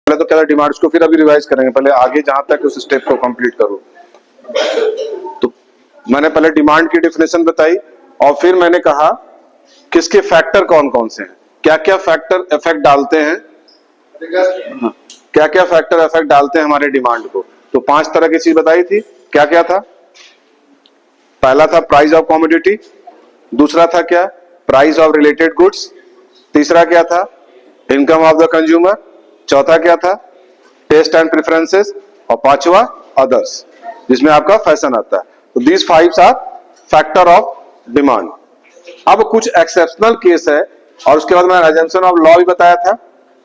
पहले तो क्या था डिमांड, उसको फिर अभी रिवाइज करेंगे, पहले आगे जहां तक उस स्टेप को कंप्लीट करो। तो मैंने पहले डिमांड की डेफिनेशन बताई और फिर मैंने कहा किसके फैक्टर कौन कौन से हैं, क्या क्या फैक्टर इफेक्ट डालते हैं, क्या क्या फैक्टर इफेक्ट डालते हैं हमारे डिमांड को। तो 5 तरह की चीज बताई थी। क्या क्या था? पहला था प्राइस ऑफ कमोडिटी, दूसरा था क्या, प्राइस ऑफ रिलेटेड गुड्स, तीसरा क्या था, इनकम ऑफ द कंज्यूमर, चौथा क्या था, टेस्ट एंड प्रेफरेंसेस, और पांचवा अदर्स, जिसमें आपका फैशन आता है। तो these 5 are factor of demand. अब कुछ एक्सेप्शनल केस है और उसके बाद मैंने अजम्पशन ऑफ लॉ भी बताया था,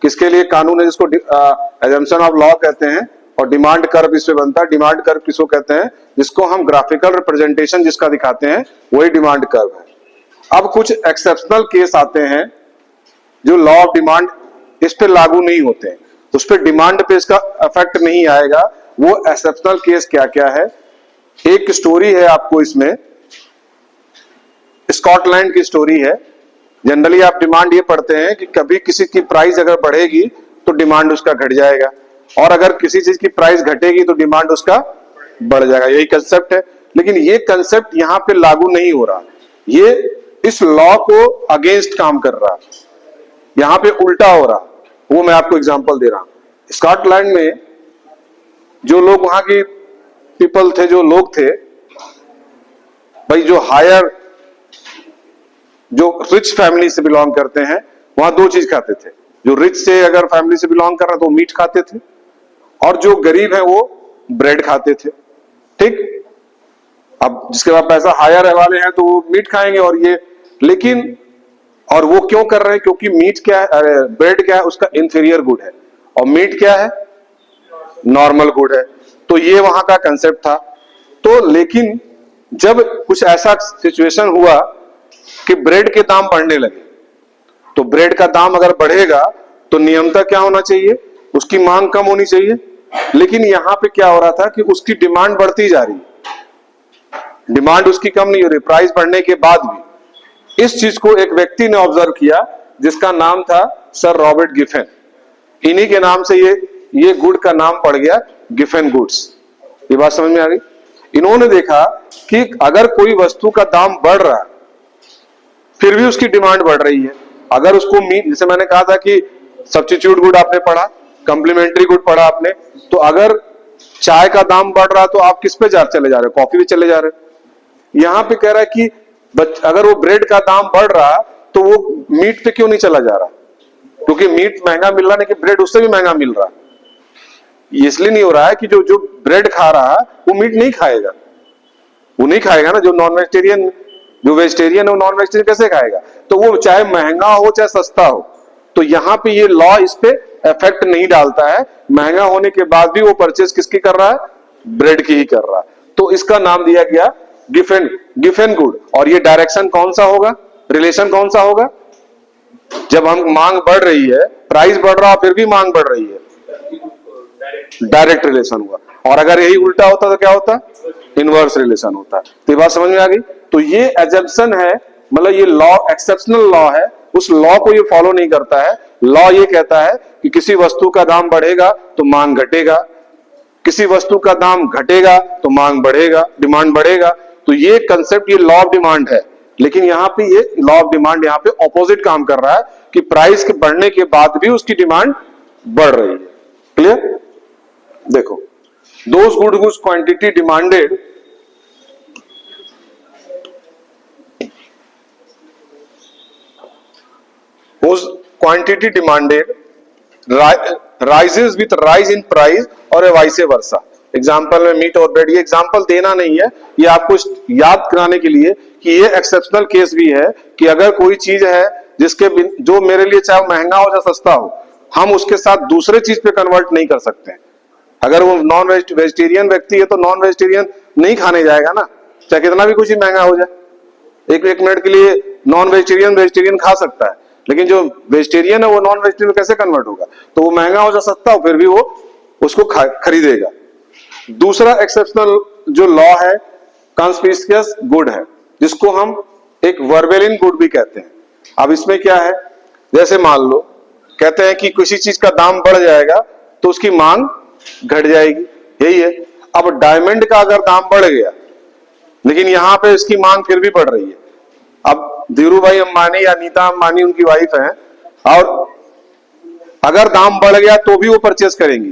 किसके लिए कानून है जिसको अजम्पशन ऑफ लॉ कहते हैं, और डिमांड कर्व इससे बनता है। डिमांड कर्व किसको कहते हैं? जिसको हम ग्राफिकल रिप्रेजेंटेशन जिसका दिखाते हैं वही डिमांड कर्व है। अब कुछ एक्सेप्शनल केस आते हैं जो लॉ ऑफ डिमांड इस पे लागू नहीं होते हैं, तो उस पे डिमांड पे इसका इफेक्ट नहीं आएगा। वो एक्सेप्शनल केस क्या क्या है? एक स्टोरी है आपको इसमें, स्कॉटलैंड की स्टोरी है। जनरली आप डिमांड ये पढ़ते हैं कि कभी किसी की प्राइस अगर बढ़ेगी तो डिमांड उसका घट जाएगा, और अगर किसी चीज की प्राइस घटेगी तो डिमांड उसका बढ़ जाएगा, यही कंसेप्ट है। लेकिन ये कंसेप्ट यहां पे लागू नहीं हो रहा, ये इस लॉ को अगेंस्ट काम कर रहा, यहां पे उल्टा हो रहा। वो मैं आपको एग्जांपल दे रहा हूं। स्कॉटलैंड में जो लोग वहां की पीपल थे, जो लोग थे भाई, जो हायर, जो रिच फैमिली से बिलोंग करते हैं, वहां 2 चीज खाते थे। जो रिच से अगर फैमिली से बिलोंग कर रहा तो मीट खाते थे, और जो गरीब है वो ब्रेड खाते थे। ठीक, अब जिसके पास पैसा हायर वाले हैं तो वो मीट खाएंगे, और ये, लेकिन और वो क्यों कर रहे हैं? क्योंकि मीट क्या है, ब्रेड क्या है, उसका इंफीरियर गुड है, और मीट क्या है, नॉर्मल गुड है। तो ये वहां का कंसेप्ट था। तो लेकिन जब कुछ ऐसा सिचुएशन हुआ कि ब्रेड के दाम बढ़ने लगे, तो ब्रेड का दाम अगर बढ़ेगा तो नियमतः क्या होना चाहिए, उसकी मांग कम होनी चाहिए। लेकिन यहां पे क्या हो रहा था कि उसकी डिमांड बढ़ती जा रही, डिमांड उसकी कम नहीं हो रही, प्राइस बढ़ने के बाद भी। इस चीज को एक व्यक्ति ने ऑब्जर्व किया जिसका नाम था सर रॉबर्ट गिफेन। इन्हीं के नाम से ये गुड का नाम पड़ गया गिफेन गुड्स। ये बात समझ में आ गई? इन्होंने देखा कि अगर कोई वस्तु का दाम बढ़ रहा है फिर भी उसकी डिमांड बढ़ रही है। अगर उसको मीट, जैसे मैंने कहा था कि सब्स्टिट्यूट गुड आपने पढ़ा, कॉम्प्लीमेंट्री गुड पढ़ा आपने, तो अगर चाय का दाम बढ़ रहा तो आप किस पे चले जा रहे हो? कॉफी पे चले जा रहे हो। यहां पे कह रहा है कि अगर वो ब्रेड का दाम बढ़ रहा तो वो मीट पे क्यों नहीं चला जा रहा? क्योंकि मीट महंगा मिल रहा, लेकिन ब्रेड उससे भी महंगा मिल रहा। इसलिए नहीं हो रहा है कि जो ब्रेड खा रहा वो मीट नहीं खाएगा, वो नहीं खाएगा ना। जो नॉन वेजिटेरियन, जो वेजिटेरियन है वो नॉन वेजिटेरियन कैसे खाएगा? तो वो चाहे महंगा हो चाहे सस्ता हो। तो यहां पे ये लॉ इस पे इफेक्ट नहीं डालता है। महंगा होने के बाद भी वो परचेज किसकी कर रहा है? ब्रेड की ही कर रहा है। तो इसका नाम दिया गया गिफेन गुड। और ये डायरेक्शन कौन सा होगा, रिलेशन कौन सा होगा? जब हम मांग बढ़ रही है, प्राइस बढ़ रहा फिर भी मांग बढ़ रही है, डायरेक्ट रिलेशन हुआ। और अगर यही उल्टा होता तो क्या होता? इनवर्स रिलेशन होता। तो ये बात समझ में आ गई? तो ये एजम्पशन है, मतलब ये लॉ एक्सेप्शनल लॉ है, उस लॉ को ये फॉलो नहीं करता है। लॉ ये कहता है कि किसी वस्तु का दाम बढ़ेगा तो मांग घटेगा, किसी वस्तु का दाम घटेगा तो मांग बढ़ेगा, डिमांड बढ़ेगा। तो ये कंसेप्ट, ये लॉ ऑफ डिमांड है। लेकिन यहाँ पे ये लॉ ऑफ डिमांड यहाँ पे ऑपोजिट काम कर रहा है कि प्राइस के बढ़ने के बाद भी उसकी डिमांड बढ़ रही है। क्लियर? देखो, those goods whose quantity demanded rises with rise in price और वाइस वर्सा। एग्जाम्पल में मीट और ब्रेड, ये एग्जाम्पल देना नहीं है, ये आपको याद कराने के लिए कि ये एक्सेप्शनल केस भी है कि अगर कोई चीज है जिसके जो मेरे लिए चाहे महंगा हो या सस्ता हो, हम उसके साथ दूसरे चीज पे कन्वर्ट नहीं कर सकते। अगर वो नॉन वेजिटेरियन व्यक्ति है तो नॉन वेजिटेरियन नहीं खाने जाएगा ना, चाहे कितना भी कुछ ही महंगा हो जाए। एक मिनट के लिए नॉन वेजिटेरियन खा सकता है, लेकिन जो वेजिटेरियन है वो नॉन वेजिटेरियन कैसे कन्वर्ट होगा? तो वो महंगा हो या सस्ता हो फिर भी वो उसको खरीदेगा। दूसरा एक्सेप्शनल जो लॉ है कॉन्स्पिशियस गुड है, जिसको हम एक वर्बेलिन गुड भी कहते हैं। अब इसमें क्या है, जैसे मान लो कहते हैं कि किसी चीज का दाम बढ़ जाएगा तो उसकी मांग घट जाएगी, यही है। अब डायमंड का अगर दाम बढ़ गया लेकिन यहां पे इसकी मांग फिर भी बढ़ रही है, अब धीरू भाई अंबानी या नीता अंबानी उनकी वाइफ है, और अगर दाम बढ़ गया तो भी वो परचेस करेंगी।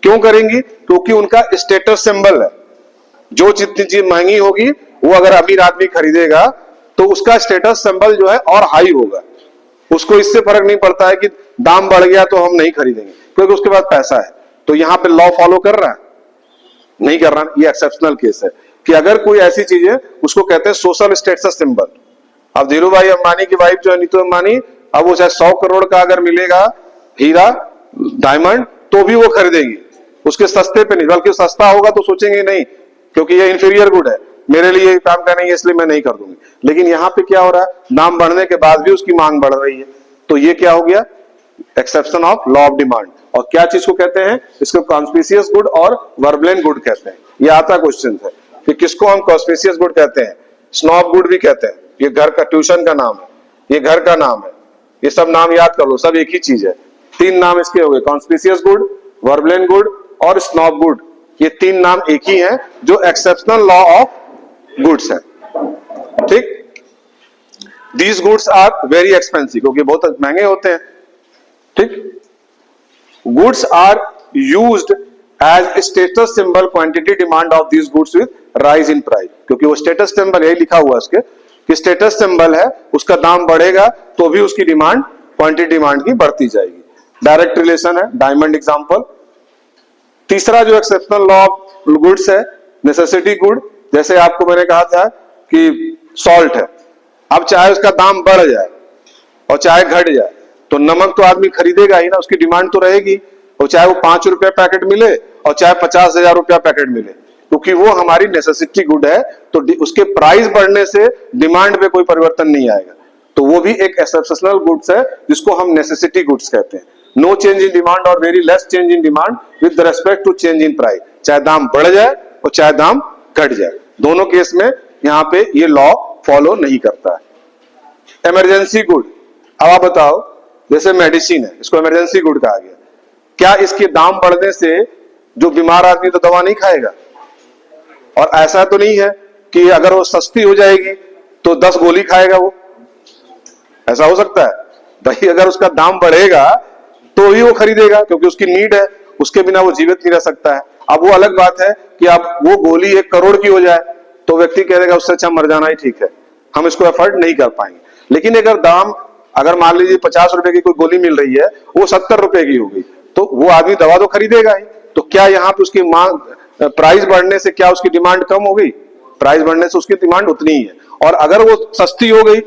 क्यों करेंगी? क्योंकि उनका स्टेटस सिंबल है। जो जितनी चीज महंगी होगी वो अगर अमीर आदमी खरीदेगा तो उसका स्टेटस सिंबल जो है और हाई होगा। उसको इससे फर्क नहीं पड़ता है कि दाम बढ़ गया तो हम नहीं खरीदेंगे, क्योंकि उसके पास पैसा है। तो यहां पे लॉ फॉलो कर रहा है? नहीं कर रहा। ये एक्सेप्शनल केस है कि अगर कोई ऐसी चीज है, उसको कहते हैं सोशल स्टेटस सिंबल। अब धीरू भाई अंबानी की वाइफ जो है नीतू अंबानी, अब वो चाहे 100 करोड़ का अगर मिलेगा हीरा डायमंड तो भी वो खरीदेगी, उसके सस्ते पे नहीं, बल्कि सस्ता होगा तो सोचेंगे नहीं क्योंकि ये इंफीरियर गुड है, मेरे लिए काम का नहीं है, इसलिए मैं नहीं कर दूंगी। लेकिन यहां पे क्या हो रहा है, दाम बढ़ने के बाद भी उसकी मांग बढ़ रही है, तो ये क्या हो गया? Exception of law of demand. और क्या चीज को कहते हैं? इसको कॉन्स्पिशियस गुड और वर्बलेन गुड कहते हैं। ये आता क्वेश्चन है कि किसको हम कॉन्स्पिशियस गुड कहते हैं, स्नॉब गुड भी कहते हैं। ये घर का ट्यूशन का नाम है, ये घर का नाम है, ये सब नाम याद कर लो, सब एक ही चीज है। 3 नाम इसके हो गए, कॉन्स्पिशियस गुड, वर्बलेन गुड और स्नॉब गुड। ये 3 नाम एक ही हैं जो एक्सेप्शनल लॉ ऑफ गुड्स है। ठीक, these goods are very expensive, क्योंकि बहुत महंगे होते हैं। ठीक, goods are used as status symbol, quantity demand of these goods with rise in price, क्योंकि वो स्टेटस सिंबल यही लिखा हुआ है उसके कि स्टेटस सिंबल है, उसका दाम बढ़ेगा तो भी उसकी डिमांड क्वांटिटी डिमांड की बढ़ती जाएगी। डायरेक्ट रिलेशन है, डायमंड एग्जांपल। तीसरा जो एक्सेप्शनल लॉ ऑफ गुड्स है, नेसेसिटी गुड। जैसे आपको मैंने कहा था कि सॉल्ट है, अब चाहे उसका दाम बढ़ जाए और चाहे घट जाए तो नमक तो आदमी खरीदेगा ही ना, उसकी डिमांड तो रहेगी। और चाहे वो 5 रुपए पैकेट मिले और चाहे 50,000 रुपया पैकेट मिले, क्योंकि वो हमारी नेसेसिटी गुड है, तो उसके प्राइस बढ़ने से डिमांड पे कोई परिवर्तन नहीं आएगा। तो वो भी एक एक्सेप्शनल गुड्स है जिसको हम नेसेसिटी गुड्स कहते हैं। नो चेंज इन डिमांड और very less change in demand with respect to change in price, चाहे दाम बढ़ जाए और चाहे दाम घट जाए, दोनों केस में यहाँ पे ये लॉ फॉलो नहीं करता है। इमरजेंसी गुड, अब आप बताओ, जैसे मेडिसिन है, इसको इमरजेंसी गुड कहा गया, क्या इसके दाम बढ़ने से जो बीमार आदमी तो दवा नहीं खाएगा? और ऐसा तो नहीं है कि अगर वो सस्ती हो जाएगी तो 10 गोली खाएगा वो, ऐसा हो सकता है? भाई अगर उसका दाम बढ़ेगा तो ही वो खरीदेगा, क्योंकि उसकी नीड है, उसके बिना वो जीवित नहीं रह सकता है। अब वो अलग बात है कि अब वो गोली 1 करोड़ की हो जाए तो व्यक्ति कह देगा उससे अच्छा मर जाना ही ठीक है, हम इसको अफोर्ड नहीं कर पाएंगे। लेकिन अगर दाम, अगर मान लीजिए 50 रुपए की कोई गोली मिल रही है, वो 70 रुपए की होगी, तो वो आदमी दवा तो खरीदेगा ही। तो क्या यहाँ पे उसकी मांग, प्राइस बढ़ने से क्या उसकी डिमांड कम हो गई? प्राइस बढ़ने से उसकी डिमांड उतनी ही है। और अगर वो सस्ती हो गई,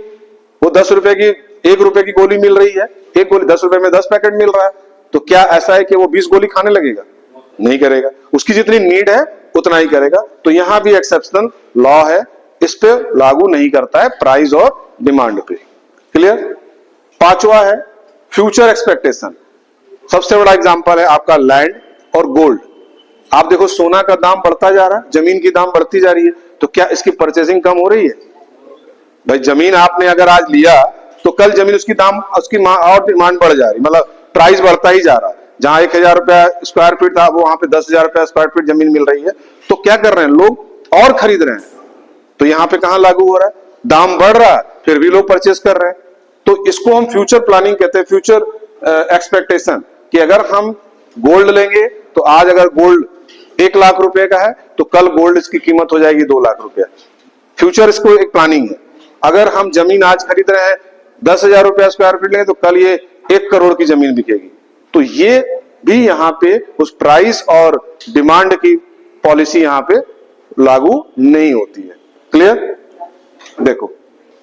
वो 10 रुपए की, 1 रुपए की गोली मिल रही है, एक गोली 10 रुपए में 10 पैकेट मिल रहा है, तो क्या ऐसा है कि वो 20 गोली खाने लगेगा? नहीं करेगा, उसकी जितनी नीड है उतना ही करेगा। तो यहां भी एक्सेप्शनल लॉ है, इस पे लागू नहीं करता है प्राइस और डिमांड पे। क्लियर? 5वां है फ्यूचर एक्सपेक्टेशन। सबसे बड़ा एग्जांपल है आपका लैंड और गोल्ड। आप देखो सोना का दाम बढ़ता जा रहा है, जमीन की दाम बढ़ती जा रही है, तो क्या इसकी परचेसिंग कम हो रही है? भाई जमीन आपने अगर आज लिया तो कल जमीन उसकी दाम, उसकी और डिमांड बढ़ जा रही, मतलब प्राइस बढ़ता ही जा रहा है। जहां 1,000 रुपया स्क्वायर फीट था वो वहां पे 10,000 रुपया स्क्वायर फीट जमीन मिल रही है, तो क्या कर रहे हैं लोग? और खरीद रहे हैं। तो यहाँ पे कहां लागू हो रहा है? दाम बढ़ रहा है फिर भी लोग परचेस कर रहे हैं। तो इसको हम फ्यूचर प्लानिंग कहते हैं, फ्यूचर एक्सपेक्टेशन, कि अगर हम गोल्ड लेंगे तो आज अगर गोल्ड 1 लाख रुपए का है तो कल गोल्ड इसकी कीमत हो जाएगी 2 लाख रुपया। फ्यूचर इसको एक प्लानिंग है। अगर हम जमीन आज खरीद रहे हैं 10,000 रुपया स्क्वायर फीट लेंगे तो कल ये 1 करोड़ की जमीन बिकेगी। तो ये भी यहाँ पे उस प्राइस और डिमांड की पॉलिसी यहाँ पे लागू नहीं होती है। क्लियर? देखो,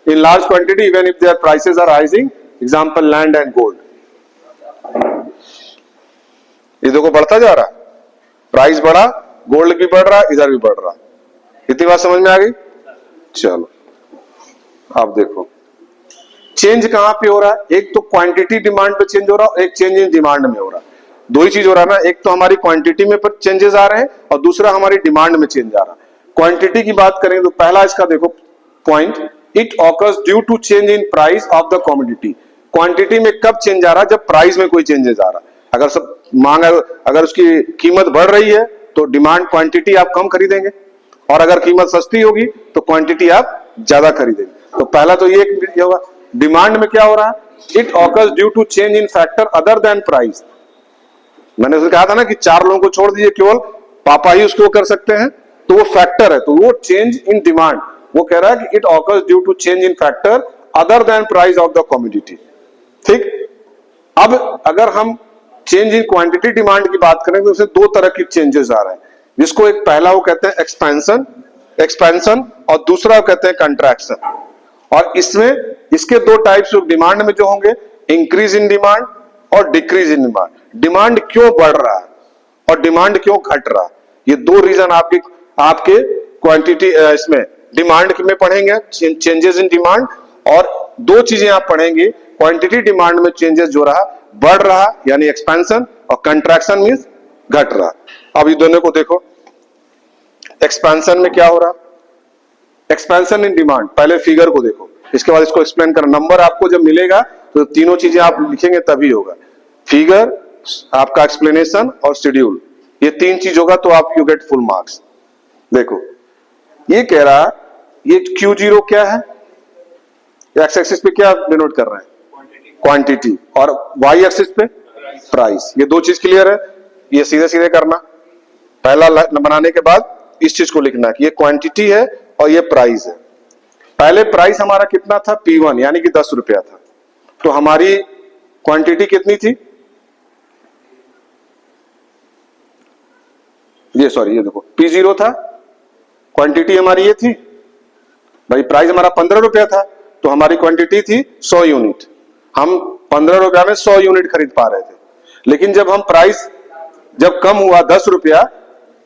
in large quantity even if their prices are rising, example land and gold, ये देखो बढ़ता जा रहा, प्राइस बढ़ा, गोल्ड भी बढ़ रहा, इधर भी बढ़ रहा। इतनी बात समझ में आ गई? चलो आप देखो चेंज कहां पे हो रहा है। एक तो क्वांटिटी डिमांड पे चेंज हो रहा है, एक चेंज इन डिमांड में हो रहा है। दो ही चीज हो रहा है ना, एक तो हमारी क्वांटिटी में चेंजेस आ रहे हैं और दूसरा हमारी डिमांड में चेंज आ रहा है। क्वांटिटी की बात करें तो पहला इसका देखो point, it occurs due to change in price of the commodity. Quantity में कब चेंज आ रहा है? जब प्राइस में कोई चेंजेस आ रहा है। अगर सब मांग अगर उसकी कीमत बढ़ रही है तो डिमांड क्वांटिटी आप कम खरीदेंगे, और अगर कीमत सस्ती होगी तो क्वांटिटी आप ज्यादा खरीदेंगे। तो पहला तो ये होगा। डिमांड में क्या हो रहा है, it occurs due to change in factor other than price. मैंने उसे कहा था ना कि 4 लोगों को छोड़ दीजिए, केवल पापा ही उसको कर सकते हैं, तो वो फैक्टर है, तो वो चेंज इन डिमांड, वो कह रहा है कि it occurs due to change in factor other than price of the commodity. ठीक, अब अगर हम चेंज इन क्वांटिटी डिमांड की बात करें तो उसमें 2 तरह की चेंजेस आ रहे हैं, जिसको एक पहला वो कहते हैं एक्सपेंशन और दूसरा वो कहते हैं कंट्रैक्शन। और इसमें इसके 2 टाइप्स ऑफ डिमांड में जो होंगे, इंक्रीज इन डिमांड और डिक्रीज इन डिमांड। डिमांड क्यों बढ़ रहा है और डिमांड क्यों घट रहा है, ये 2 रीजन आपके क्वांटिटी इसमें डिमांड में पढ़ेंगे, चेंजेस इन डिमांड, और 2 चीजें आप पढ़ेंगे, क्वांटिटी डिमांड में चेंजेस जो रहा, बढ़ रहा यानी एक्सपेंशन, और कंट्रैक्शन मींस घट रहा। अब ये दोनों को देखो, एक्सपेंशन में क्या हो रहा, एक्सपेंशन इन डिमांड, पहले फिगर को देखो, इसके बाद इसको एक्सप्लेन करना। नंबर आपको जब मिलेगा तो तीनों चीजें आप लिखेंगे तभी होगा, फिगर, आपका एक्सप्लेनेशन और शेड्यूल, ये 3 चीज होगा तो आप यू गेट फुल मार्क्स। देखो ये कह रहा, ये Q0 क्या है, एक्स एक्सिस पे क्या डिनोट कर रहे हैं, क्वांटिटी, और वाई एक्सिस पे प्राइस। ये 2 चीज क्लियर है, ये सीधे सीधे करना। पहला बनाने के बाद इस चीज को लिखना कि ये क्वांटिटी है और ये प्राइस है। पहले प्राइस हमारा कितना था, P1 यानी कि 10 रुपया था, तो हमारी क्वांटिटी कितनी थी, ये देखो P0 था, क्वांटिटी हमारी ये थी भाई, प्राइस हमारा 15 रुपया था, तो हमारी क्वांटिटी थी 100 यूनिट, हम 15 रुपया में 100 यूनिट खरीद पा रहे थे। लेकिन जब हम प्राइस जब कम हुआ 10 रुपया,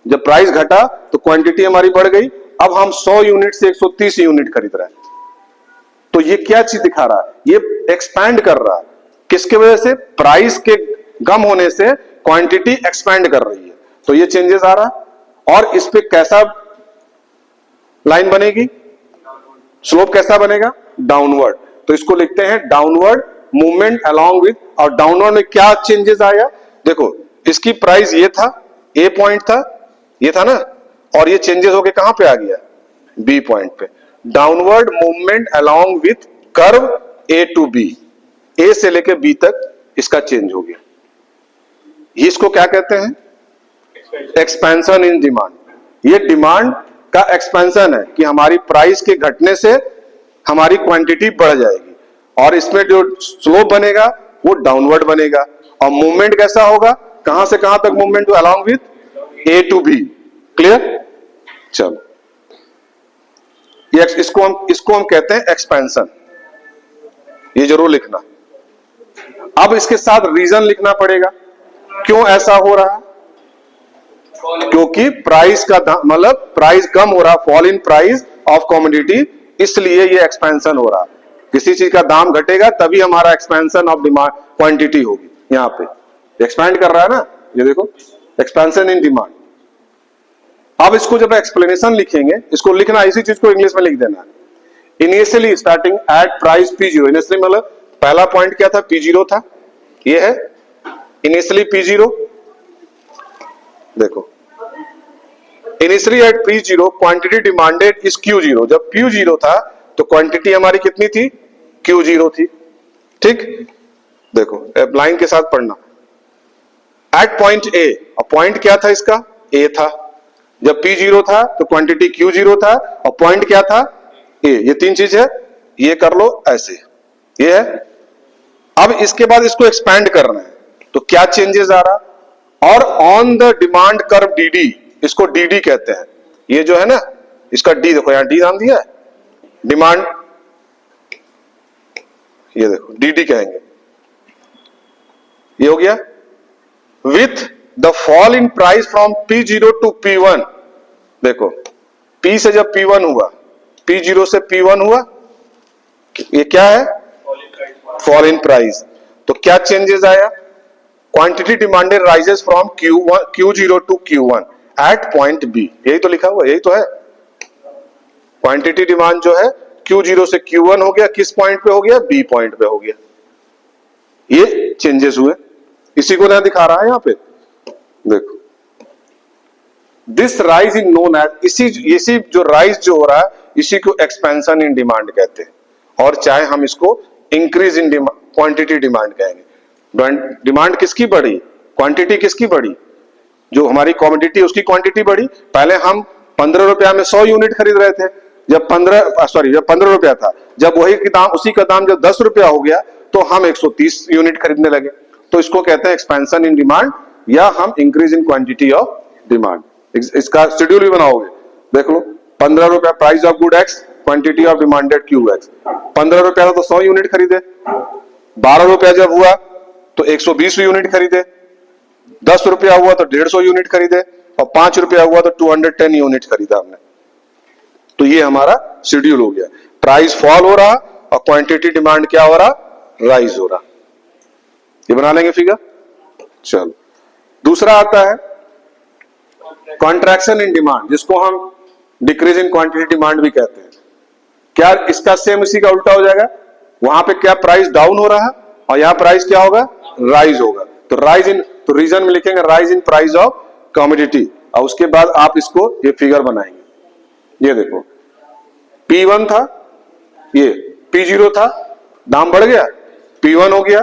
जब प्राइस घटा तो क्वांटिटी हमारी बढ़ गई, अब हम 100 यूनिट से 130 यूनिट खरीद रहे हैं। तो ये क्या चीज दिखा रहा है, ये एक्सपैंड कर रहा है, किसके वजह से, प्राइस के कम होने से क्वांटिटी एक्सपैंड कर रही है, तो ये चेंजेस आ रहा। और इस पे कैसा लाइन बनेगी, स्लोप कैसा बनेगा, डाउनवर्ड, तो इसको लिखते हैं डाउनवर्ड मूवमेंट अलोंग विद। और डाउनवर्ड में क्या चेंजेस आया, देखो इसकी प्राइस ये था, ए पॉइंट था, ये था ना, और ये चेंजेस होके कहां पे आ गया, बी पॉइंट पे। Downward movement along with curve A to B, A से लेके बी तक इसका चेंज हो गया। इसको क्या कहते हैं, एक्सपेंशन इन डिमांड। ये डिमांड का एक्सपेंशन है कि हमारी प्राइस के घटने से हमारी क्वांटिटी बढ़ जाएगी, और इसमें जो स्लोप बनेगा वो डाउनवर्ड बनेगा। और मूवमेंट कैसा होगा, कहां से कहां तक movement, along with A to B. Clear, चलो ये इसको हम कहते हैं एक्सपेंशन, ये जरूर लिखना। अब इसके साथ रीजन लिखना पड़ेगा, क्यों ऐसा हो रहा है, क्योंकि प्राइस का मतलब प्राइस कम हो रहा, fall in price of commodity, इसलिए ये एक्सपेंशन हो रहा। किसी चीज का दाम घटेगा तभी हमारा एक्सपेंशन ऑफ डिमांड क्वांटिटी होगी। यहां पे एक्सपैंड कर रहा है ना, ये देखो एक्सपेंशन इन डिमांड। अब इसको जब एक्सप्लेनेशन लिखेंगे, इसको लिखना, इसी चीज को इंग्लिश में लिख देना, initially starting at price P0। Initially मतलब पहला पॉइंट क्या था, P0 था, ये है इनिशियली P0। देखो initially eight P0 quantity demanded is Q0। जब Q0 था तो क्वांटिटी हमारी कितनी थी, Q0 थी। ठीक, देखो लाइन के साथ पढ़ना, एट पॉइंट ए, और पॉइंट क्या था इसका, ए था। जब P0 था तो क्वांटिटी Q0 था, और पॉइंट क्या था, ए। ये 3 चीज है, ये कर लो ऐसे, ये है। अब इसके बाद इसको एक्सपैंड करना है, तो क्या चेंजेस आ रहा, और on the demand curve DD, इसको DD कहते हैं। ये जो है ना, इसका D देखो, यहां D नाम दिया है, डिमांड, ये देखो DD कहेंगे, ये हो गया। With the fall in price from P0 to P1, देखो P से जब P1 हुआ, P0 से P1 हुआ, ये क्या है, फॉल इन प्राइस। तो क्या चेंजेस आया, quantity demanded rises from Q0 to Q1 at point B। यही तो लिखा हुआ, यही तो है। क्वांटिटी डिमांड जो है Q0 से Q1 हो गया, किस पॉइंट पे हो गया, B पॉइंट पे हो गया। ये चेंजेस हुए। इसी को ना दिखा रहा है यहां पे, देखो this rise in known as, इसी जो राइज जो हो रहा है इसी को एक्सपेंशन इन डिमांड कहते हैं, और चाहे हम इसको इंक्रीज इन क्वांटिटी डिमांड कहेंगे। डिमांड किसकी बढ़ी, क्वांटिटी किसकी बढ़ी, जो हमारी कमोडिटी उसकी क्वांटिटी बढ़ी। पहले हम 15 रुपया में 100 यूनिट खरीद रहे थे, जब 15 रुपया था, जब वही की दाम उसी का दाम जब 10 रुपया हो गया तो हम 130 यूनिट खरीदने लगे। तो इसको कहते हैं एक्सपेंशन इन डिमांड, या हम increase in quantity of demand. इसका शेड्यूल भी बनाओगे, देख लो। 15 रुपया price of good x, quantity of demanded Q x. 15 रुपया था तो 100 यूनिट खरीदे, 12 रुपया जब हुआ तो 120 यूनिट खरीदे, 10 रुपया हुआ तो 150 यूनिट खरीदे, और 5 रुपया हुआ तो 210 यूनिट खरीदा हमने। तो ये हमारा शेड्यूल हो गया। प्राइस फॉल हो रहा और क्वांटिटी डिमांड क्या हो रहा, राइज हो रहा। ये बना लेंगे फिगर। चलो दूसरा आता है कॉन्ट्रैक्शन इन डिमांड, जिसको हम डिक्रीज इन क्वांटिटी डिमांड भी कहते हैं। क्या इसका सेम इसी का उल्टा हो जाएगा, वहां पे क्या प्राइस डाउन हो रहा है और यहां प्राइस क्या होगा, राइज होगा। तो राइज इन, तो रीजन में लिखेंगे rise in price of commodity, और उसके बाद आप इसको ये फिगर बनाएंगे। ये देखो P1 था, ये P0 था, दाम बढ़ गया P1 हो गया,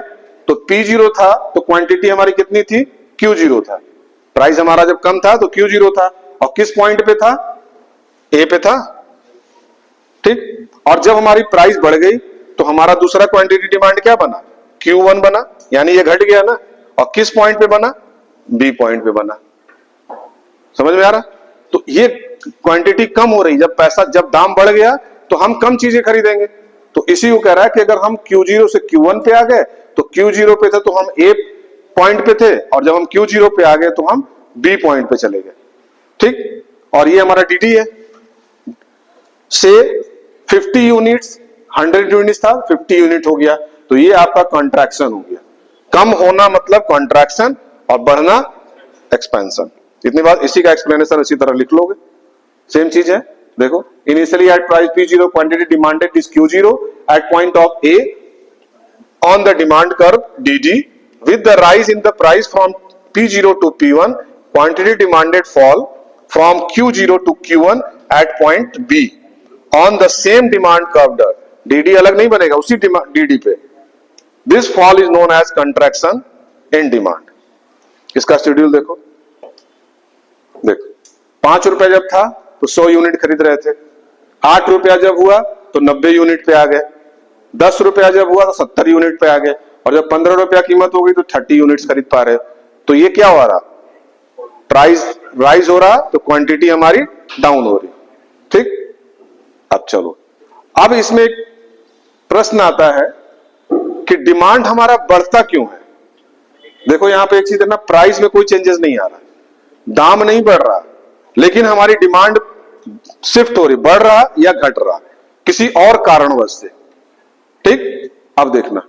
तो P0 था तो क्वांटिटी हमारी कितनी थी, Q0 था। प्राइस हमारा जब कम था तो Q0 था, और किस पॉइंट पे था, A पे था, ठीक। और जब हमारी प्राइस बढ़ गई तो हमारा दूसरा क्वांटिटी डिमांड क्या बना, Q1 बना, यानी ये घट गया ना। और किस पॉइंट पे बना, B पॉइंट पे बना। समझ में आ रहा। तो ये क्वांटिटी कम हो रही, जब पैसा, जब दाम बढ़ गया तो हम कम चीजें खरीदेंगे। तो इसी को कह रहा है कि अगर हम Q0 से Q1 पे आ गए तो Q0 पे थे तो हम A पॉइंट पे थे, और जब हम Q0 पे आ गए तो हम B पॉइंट पे चले गए, ठीक। और ये हमारा DD है। से 50 यूनिट्स, 100 यूनिट्स था, 50 यूनिट हो गया, तो ये आपका कॉन्ट्रैक्शन हो गया। कम होना मतलब कॉन्ट्रैक्शन, और बढ़ना एक्सपेंशन। इतनी बात, इसी का एक्सप्लेनेशन इसी तरह लिख लोगे, सेम चीज है। देखो initially at price P0 quantity demanded is Q0 at point of A on the demand curve DD, with the rise in the price from P0 to P1, quantity demanded fall from Q0 to Q1 at point B on the same demand curve. DD अलग नहीं बनेगा, उसी DD पे। This fall is known as contraction in demand. इसका schedule देखो, देखो 5 रुपया जब था तो 100 यूनिट खरीद रहे थे, 8 रुपया जब हुआ तो 90 यूनिट पे आ गए, 10 रुपया जब हुआ तो 70 यूनिट पे आ गए, और जब 15 रुपया कीमत हो गई तो 30 यूनिट्स खरीद पा रहे। तो ये क्या हो रहा, प्राइस राइज हो रहा तो क्वांटिटी हमारी डाउन हो रही, ठीक। अब चलो, अब इसमें एक प्रश्न आता है कि डिमांड हमारा बढ़ता क्यों है। देखो यहां पे एक चीज है ना, प्राइस में कोई चेंजेस नहीं आ रहा, दाम नहीं बढ़ रहा, लेकिन हमारी डिमांड शिफ्ट हो रही, बढ़ रहा या घट रहा किसी और कारणवश से, ठीक। अब देखना,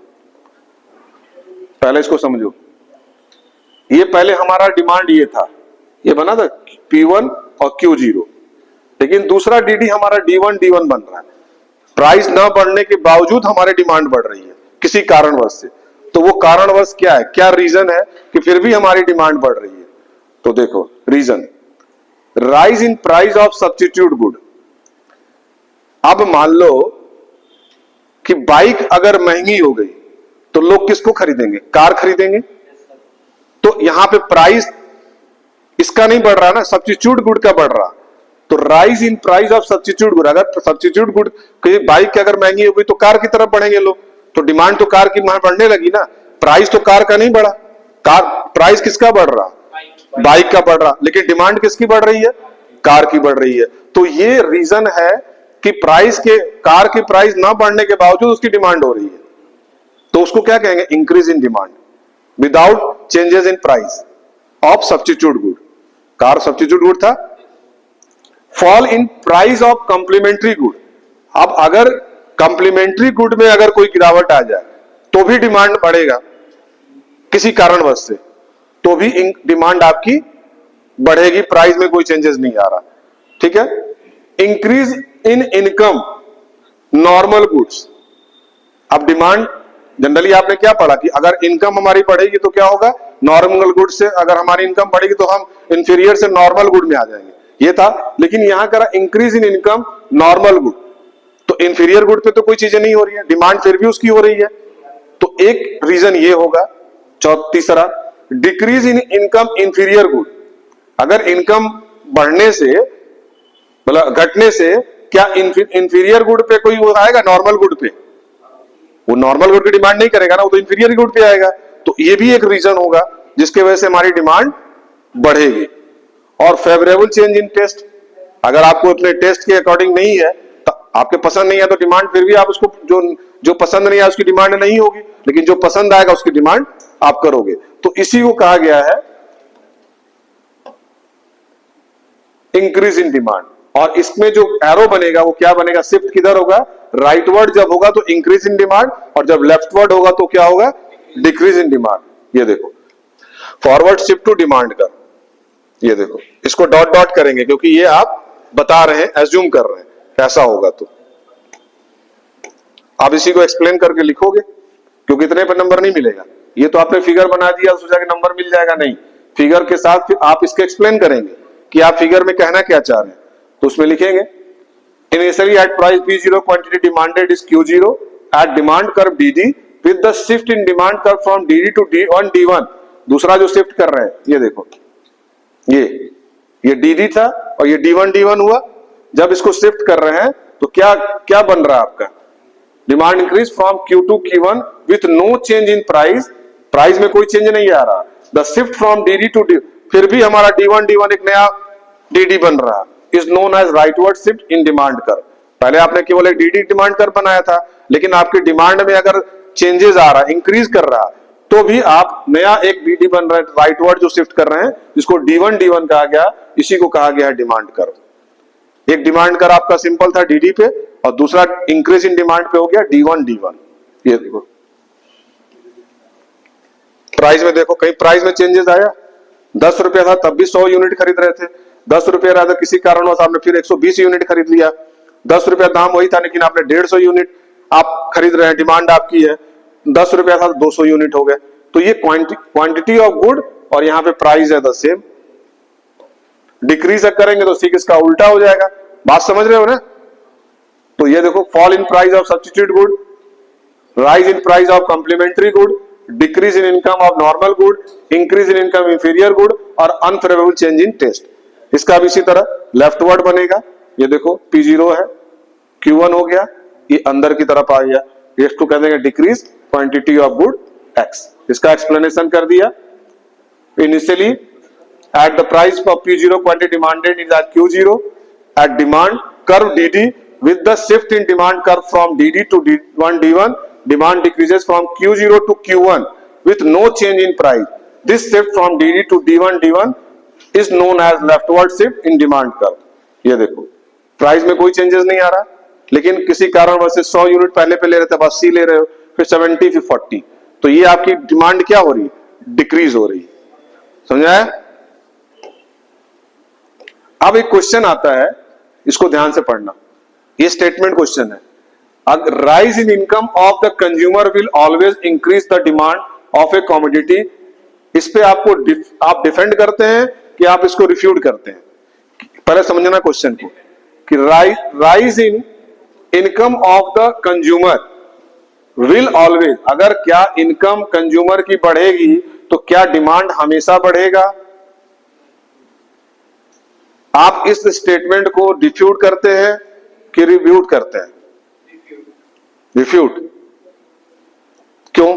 पहले इसको समझो। ये पहले हमारा डिमांड ये था, ये बना था P1 और Q0, लेकिन दूसरा DD हमारा D1 बन रहा है। प्राइस ना बढ़ने के बावजूद हमारी डिमांड बढ़ रही है किसी कारणवश से। तो वो कारणवश क्या है, क्या रीजन है कि फिर भी हमारी डिमांड बढ़ रही है। तो देखो reason, rise in price of substitute good. अब मान लो कि बाइक अगर महंगी हो गई तो लोग किसको खरीदेंगे, कार खरीदेंगे। तो यहां पे प्राइस इसका नहीं बढ़ रहा ना, सब्स्टिट्यूट गुड का बढ़ रहा। तो rise in price of substitute good, अगर सब्स्टिट्यूट गुड बाइक की अगर महंगी हो गई तो कार की तरफ बढ़ेंगे लोग, तो डिमांड तो कार की बढ़ने लगी ना, प्राइस तो कार का नहीं बढ़ा। कार प्राइस किसका बढ़ रहा, बाइक का बढ़ रहा, लेकिन डिमांड किसकी बढ़ रही है, कार की बढ़ रही है। तो ये रीजन है कि प्राइस के, कार की प्राइस ना बढ़ने के बावजूद उसकी डिमांड हो रही है, तो उसको क्या कहेंगे, increase in demand without changes in price of substitute good. Car substitute good था। Fall in price of complementary good. अब अगर कंप्लीमेंट्री गुड में अगर कोई गिरावट आ जाए तो भी डिमांड बढ़ेगा किसी कारणवश से, तो भी डिमांड आपकी बढ़ेगी, प्राइस में कोई चेंजेस नहीं आ रहा, ठीक है। Increase in income normal goods. अब डिमांड जनरली आपने क्या पढ़ा कि अगर इनकम हमारी बढ़ेगी तो क्या होगा, नॉर्मल गुड से अगर हमारी इनकम बढ़ेगी तो हम इंफीरियर से नॉर्मल गुड में आ जाएंगे, ये था। लेकिन यहां करा increase in income normal good, तो इंफीरियर गुड पे तो कोई चीजें नहीं हो रही है, डिमांड फिर भी उसकी हो रही है, तो एक रीजन ये होगा। तीसरा, decrease in income inferior good, अगर इनकम बढ़ने से मतलब घटने से क्या इंफीरियर गुड पे कोई वो आएगा? नॉर्मल गुड पे वो नॉर्मल गुड की डिमांड नहीं करेगा ना, वो तो इंफीरियर गुड पे आएगा। तो ये भी एक रीजन होगा जिसके वजह से हमारी डिमांड बढ़ेगी। और फेवरेबल चेंज इन टेस्ट, अगर आपको अपने टेस्ट के अकॉर्डिंग नहीं है, तो आपके पसंद नहीं है, तो डिमांड फिर भी आप उसको जो पसंद नहीं है उसकी डिमांड नहीं होगी, लेकिन जो पसंद आएगा उसकी डिमांड आप करोगे। तो इसी को कहा गया है इंक्रीज इन डिमांड। और इसमें जो एरो बनेगा वो क्या बनेगा? शिफ्ट किधर होगा? राइटवर्ड जब होगा तो इंक्रीज इन डिमांड, और जब लेफ्टवर्ड होगा तो क्या होगा? Decrease in demand. ये देखो, फॉरवर्ड शिफ्ट टू डिमांड का, ये देखो, इसको डॉट डॉट करेंगे क्योंकि ये आप बता रहे हैं, एज्यूम कर रहे हैं कैसा होगा। तो आप इसी को एक्सप्लेन करके लिखोगे, क्योंकि इतने पर नंबर नहीं मिलेगा। ये तो आपने फिगर बना दिया, सोचा कि नंबर मिल जाएगा, नहीं, फिगर के साथ फिर आप इसके एक्सप्लेन करेंगे कि आप फिगर में कहना क्या चाह रहे हैं। तो उसमें लिखेंगे initially at price P0 quantity demanded is Q0 at demand curve DD with the shift in demand curve from DD to D1 D1। दूसरा जो शिफ्ट कर रहे हैं, ये देखो, ये DD था और ये D1 D1 हुआ। जब इसको शिफ्ट कर रहे हैं तो क्या क्या बन रहा है आपका? Demand increase from Q to Q1 with no change in price, price में कोई चेंज नहीं आ रहा। The shift from DD to D, फिर भी हमारा D1 D1 एक नया DD बन रहा, is known as rightward shift in demand curve. पहले आपने केवल एक DD डिमांड कर्व बनाया था, लेकिन आपकी डिमांड में अगर चेंजेस आ रहा, इंक्रीज कर रहा, तो भी आप नया एक DD बन रहा है, राइटवर्ड जो शिफ्ट कर रहे हैं, जिसको D1 D1 कहा गया, इसी को कहा गया है डिमांड कर्व। एक डिमांड कर्व आपका सिंपल था DD पे, और दूसरा इंक्रीज इन डिमांड पे हो गया D1 D1। ये देखो, प्राइस में देखो, कहीं प्राइस में चेंजेस आया? 10 रुपया था तब भी 100 यूनिट खरीद रहे थे, 10 रुपया रहा था, किसी कारणवश आपने फिर 120 यूनिट खरीद लिया। 10 रुपया दाम वही था, लेकिन आपने 150 यूनिट आप खरीद रहे हैं, डिमांड आपकी है, 10 रुपया था 200 यूनिट हो गए। तो ये क्वांटिटी ऑफ गुड, और यहाँ पे प्राइस है द सेम। डिक्रीज करेंगे तो ठीक इसका उल्टा हो जाएगा, बात समझ रहे हो ना? तो ये देखो, fall in price of substitute good, rise in price of complementary good, decrease in income of normal good, increase in income inferior good, और अनफेवरेबल चेंज इन टेस्ट। इसका भी इसी तरह लेफ्टवर्ड बनेगा। ये देखो, P0 है, Q1 हो गया, ये अंदर की तरफ आ गया, इसको कह देंगे decrease quantity of good X। इसका एक्सप्लेनेशन कर दिया। Initially at the price of P0 quantity demanded is at Q0 at demand curve DD with the shift in demand curve from DD to D1 D1, demand decreases from Q0 to Q1 with no change in price. This shift from DD to D1 D1 is known as leftward shift in demand curve. ये देखो, price में कोई changes नहीं आ रहा, लेकिन किसी कारण वैसे 100 यूनिट पहले पे ले रहे थे, बस C ले रहे हो, फिर 70 फिर 40, तो ये आपकी डिमांड क्या हो रही है? डिक्रीज हो रही है। समझा है? अब एक क्वेश्चन आता है, इसको ध्यान से पढ़ना, ये स्टेटमेंट क्वेश्चन है। Rise in income of the consumer will always increase the demand of A commodity. इस पे आपको आप डिफेंड करते हैं कि आप इसको रिफ्यूट करते हैं? पहले समझना क्वेश्चन को, कि rise in income of the consumer will always, अगर क्या इनकम कंज्यूमर की बढ़ेगी तो क्या डिमांड हमेशा बढ़ेगा? आप इस स्टेटमेंट को रिफ्यूट करते हैं कि रिव्यूट करते हैं? रिफ्यूट। क्यों?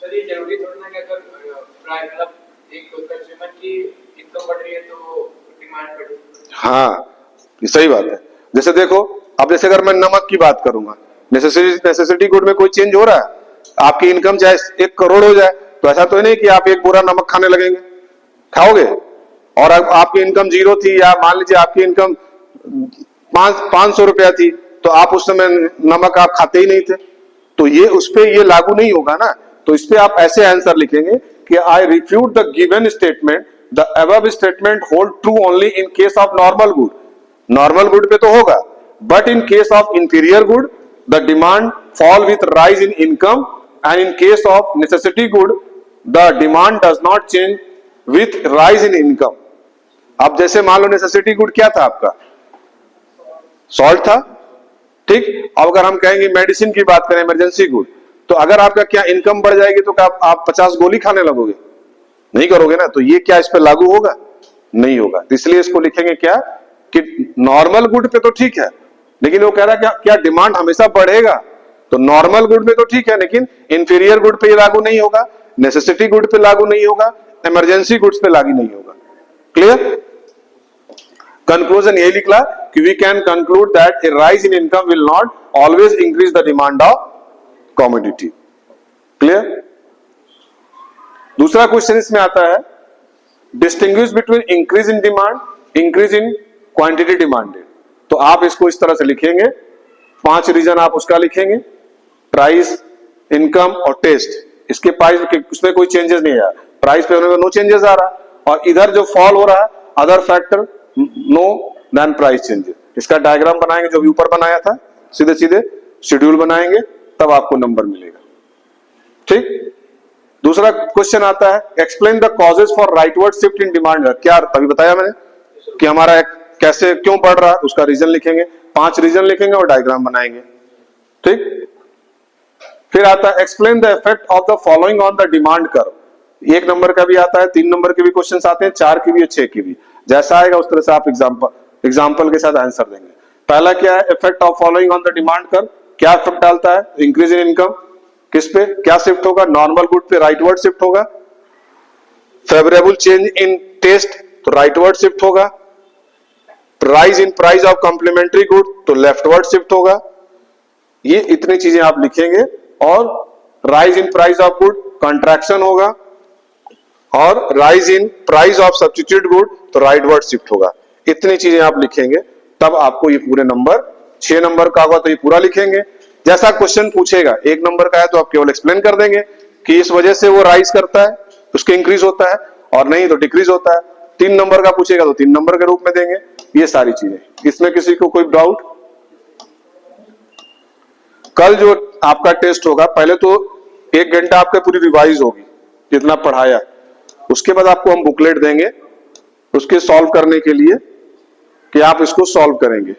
सर ये जरूरी थोड़ा ना कि अगर मतलब एक कंज्यूमर की इनकम बढ़ रही है तो डिमांड बढ़ेगी। हाँ, ये सही बात है। जैसे देखो, अब जैसे अगर मैं नमक की बात करूंगा, नेसेसिटी गुड में कोई चेंज हो रहा है? आपकी इनकम चाहे 1 करोड़ हो जाए, तो ऐसा तो नहीं कि आप एक बोरा नमक खाने लगेंगे, खाओगे। और अब आपकी इनकम 0 थी, या मान लीजिए आपकी इनकम 500 रुपया थी, तो आप उस समय नमक आप खाते ही नहीं थे, तो ये उस पे ये लागू नहीं होगा ना। तो इस पे आप ऐसे आंसर लिखेंगे कि I refute the given statement, the above statement hold true only in case of normal good. Normal good पे तो होगा, but in case of inferior good the demand fall with rise in income, and in case of necessity good the demand does not change with rise in income. अब जैसे मान लो necessity good क्या था आपका, salt था, ठीक। अब अगर हम कहेंगे मेडिसिन की बात करें, इमरजेंसी गुड, तो अगर आपका क्या इनकम बढ़ जाएगी तो क्या आप 50 गोली खाने लगोगे? नहीं करोगे ना। तो ये क्या इस पे लागू होगा? नहीं होगा। तो इसलिए इसको लिखेंगे क्या कि नॉर्मल गुड पे तो ठीक है, लेकिन वो कह रहा है क्या डिमांड हमेशा बढ़ेगा? तो नॉर्मल गुड में तो ठीक है, लेकिन इंफीरियर गुड पे ये लागू नहीं होगा, नेसेसिटी गुड पे लागू नहीं होगा, इमरजेंसी गुड्स पे लागू नहीं होगा। क्लियर? कंक्लूजन यही निकला कि we can conclude that a rise in income will not always increase the demand of commodity. Clear? दूसरा क्वेश्चन इसमें आता है, distinguish between increase in demand, increase in quantity demanded. तो आप इसको इस तरह से लिखेंगे, 5 रीजन आप उसका लिखेंगे, प्राइस, इनकम और टेस्ट। इसके प्राइस उसमें कोई चेंजेस नहीं आया, प्राइस पे नो चेंजेस आ रहा, और इधर जो फॉल हो रहा है other factor no than price changes. इसका डायग्राम बनाएंगे जो भी ऊपर बनाया था, सीधे सीधे शेड्यूल बनाएंगे, तब आपको नंबर मिलेगा। ठीक। दूसरा क्वेश्चन आता है, explain the causes for rightward shift in demand. क्या अभी बताया मैंने कि हमारा कैसे क्यों बढ़ रहा है, उसका रीजन लिखेंगे, 5 रीजन लिखेंगे और डायग्राम बनाएंगे। ठीक। फिर आता है, explain the effect of the following on the demand curve. 1 number का भी आता है, 3 नंबर के भी क्वेश्चन आते हैं, 4 की भी, 6 की भी। जैसा आएगा उस तरह से आप एग्जाम्पल के साथ आंसर देंगे। पहला क्या है, effect of following on the demand curve. क्या इफेक्ट डालता है? इंक्रीज इन इनकम किस पे क्या शिफ्ट होगा? नॉर्मल गुड पे राइटवर्ड शिफ्ट होगा। फेवरेबल चेंज इन टेस्ट तो राइटवर्ड शिफ्ट होगा। Rise in price of complementary good तो लेफ्टवर्ड शिफ्ट होगा। ये इतनी चीजें आप लिखेंगे, और rise in price of good contraction होगा, और rise in price of substitute good तो राइटवर्ड शिफ्ट होगा। इतनी चीजें आप लिखेंगे, तब आपको ये पूरे नंबर, 6 नंबर का होगा तो ये पूरा लिखेंगे। जैसा क्वेश्चन पूछेगा, 1 नंबर का है तो आप केवल एक्सप्लेन कर देंगे कि इस वजह से वो राइज करता है, उसके इंक्रीज होता है, और नहीं तो डिक्रीज होता है। 3 नंबर का पूछेगा तो 3 नंबर के रूप में देंगे। ये सारी चीजें, इसमें किसी को कोई डाउट? कल जो आपका टेस्ट होगा, पहले तो 1 घंटा आपका पूरी रिवाइज होगी जितना पढ़ाया, उसके बाद आपको हम बुकलेट देंगे उसके सॉल्व करने के लिए कि आप इसको सॉल्व करेंगे।